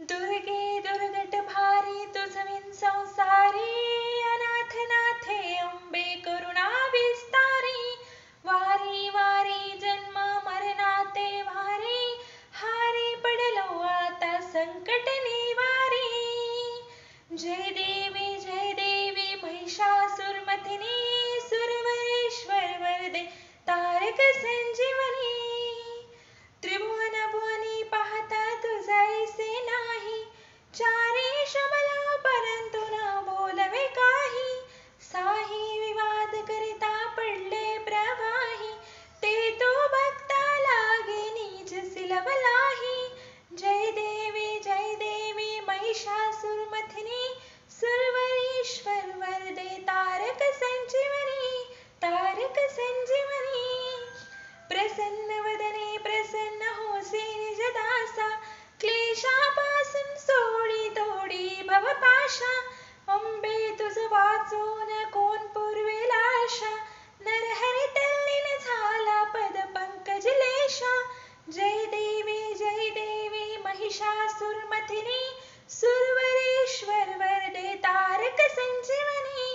दुर्गे दुर्गट भारी तुझविन संसारी अनाथ नाथे अंबे करुणा विस्तारी वारी वारी जन्म मरणाते वारी हारी पडलो आता संकट निवारी जय देवी महिषासुरमर्दिनी सुरवरेश्वर वरदे तारक संजीवनी त्रिभुवन भुवनी पाहता तुझैसे नाही चारी शमला परंतु न बोलवे काही साही विवाद करिता पडले प्रवाही ते तो भक्ता लागे नीच सिलवलाही जय देवी महिषासुरमर्दिनी सुरवरीश्वर वरदे तारक संजीवनी प्रसन्न वदने प्रसन्न होसी निज दासा क्लेशापासून सोडी तोडी भवपाशा अंबे तुझ वाचून कोण पुरवेल आशा नरहरी तल्लीन झाला पद पंकज लेशा जय देवी महिषासुरमर्दिनी सुरवरेश्वर वरदे तारक संजीवनी